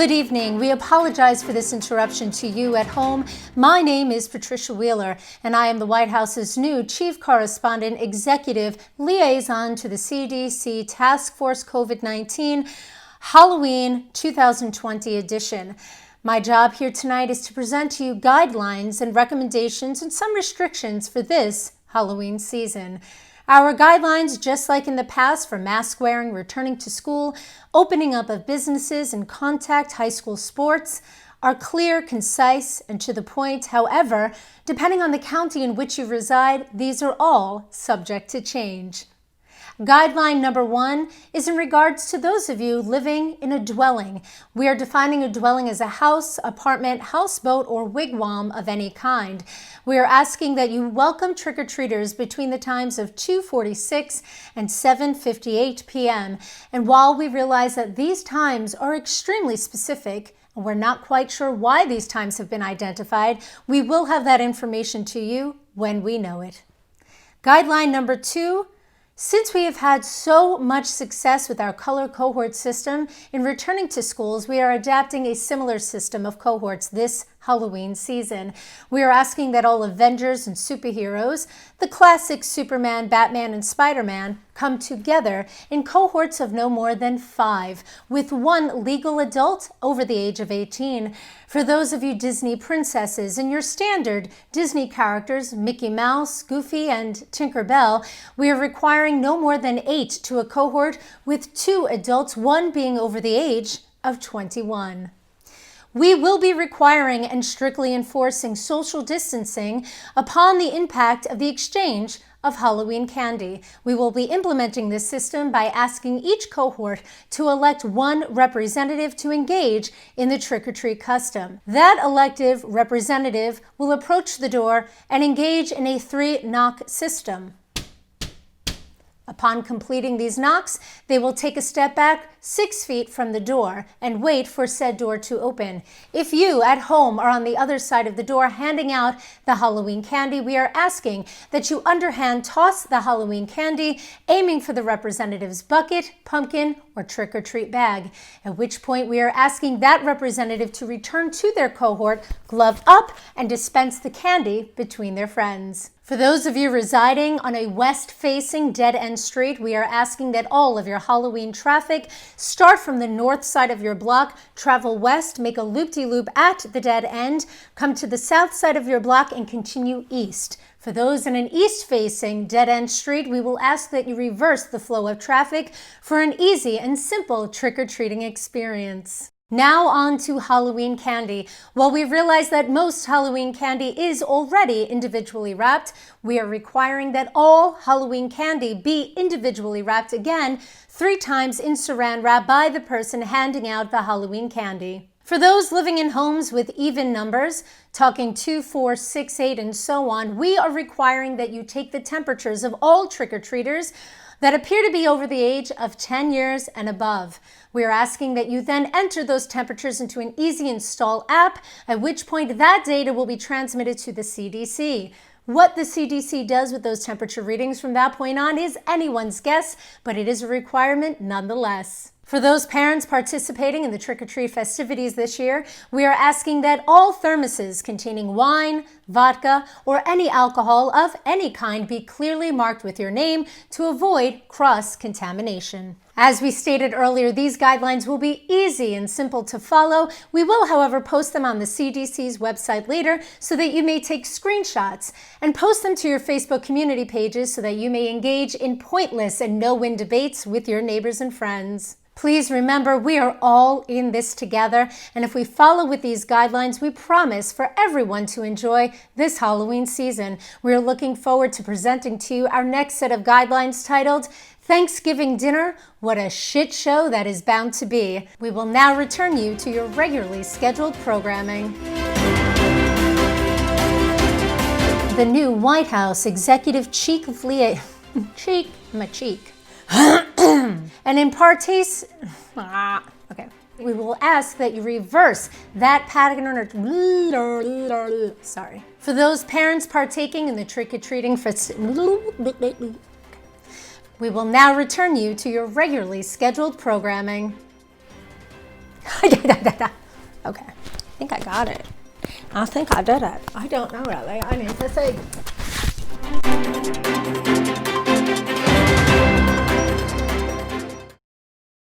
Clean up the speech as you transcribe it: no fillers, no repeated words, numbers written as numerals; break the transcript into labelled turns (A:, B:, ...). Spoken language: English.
A: Good evening. We apologize for this interruption to you at home. My name is Patricia Wheeler, and I am the White House's new Chief Correspondent Executive Liaison to the CDC Task Force COVID-19 Halloween 2020 edition. My job here tonight is to present to you guidelines and recommendations and some restrictions for this Halloween season. Our guidelines, just like in the past for mask wearing, returning to school, opening up of businesses, and contact high school sports, are clear, concise, and to the point. However, depending on the county in which you reside, these are all subject to change. Guideline number 1 is in regards to those of you living in a dwelling. We are defining a dwelling as a house, apartment, houseboat, or wigwam of any kind. We are asking that you welcome trick-or-treaters between the times of 2:46 and 7:58 p.m. And while we realize that these times are extremely specific, and we're not quite sure why these times have been identified, we will have that information to you when we know it. Guideline number 2, since we have had so much success with our color cohort system in returning to schools, we are adapting a similar system of cohorts this Halloween season. We are asking that all Avengers and superheroes, the classic Superman, Batman, and Spider-Man, come together in cohorts of no more than 5, with 1 legal adult over the age of 18. For those of you Disney princesses and your standard Disney characters, Mickey Mouse, Goofy, and Tinker Bell, we are requiring no more than 8 to a cohort with 2 adults, 1 being over the age of 21. We will be requiring and strictly enforcing social distancing upon the impact of the exchange of Halloween candy. We will be implementing this system by asking each cohort to elect 1 representative to engage in the trick-or-treat custom. That elective representative will approach the door and engage in a 3-knock system. Upon completing these knocks, they will take a step back 6 feet from the door and wait for said door to open. If you at home are on the other side of the door handing out the Halloween candy, we are asking that you underhand toss the Halloween candy, aiming for the representative's bucket, pumpkin, or trick-or-treat bag, at which point we are asking that representative to return to their cohort, glove up, and dispense the candy between their friends. For those of you residing on a west-facing dead-end street, we are asking that all of your Halloween traffic start from the north side of your block, travel west, make a loop-de-loop at the dead end, come to the south side of your block, and continue east. For those in an east-facing dead-end street, we will ask that you reverse the flow of traffic for an easy and simple trick-or-treating experience. Now on to Halloween candy. While we realize that most Halloween candy is already individually wrapped, we are requiring that all Halloween candy be individually wrapped again 3 times in saran wrap by the person handing out the Halloween candy. For those living in homes with even numbers, talking 2, 4, 6, 8, and so on, we are requiring that you take the temperatures of all trick-or-treaters that appear to be over the age of 10 years and above. We are asking that you then enter those temperatures into an easy install app, at which point that data will be transmitted to the CDC. What the CDC does with those temperature readings from that point on is anyone's guess, but it is a requirement nonetheless. For those parents participating in the trick-or-treat festivities this year, we are asking that all thermoses containing wine, vodka, or any alcohol of any kind be clearly marked with your name to avoid cross-contamination. As we stated earlier, these guidelines will be easy and simple to follow. We will, however, post them on the CDC's website later so that you may take screenshots and post them to your Facebook community pages so that you may engage in pointless and no-win debates with your neighbors and friends. Please remember, we are all in this together, and if we follow with these guidelines, we promise for everyone to enjoy this Halloween season. We are looking forward to presenting to you our next set of guidelines titled Thanksgiving Dinner, What a Shit Show That Is Bound to Be. We will now return you to your regularly scheduled programming. The new White House Executive Cheek of Cheek, my cheek. And in parties, okay, we will ask that you reverse that pattern or sorry. For those parents partaking in the trick-or-treating we will now return you to your regularly scheduled programming. Okay, I think I got it. I think I did it. I don't know really. I need to see.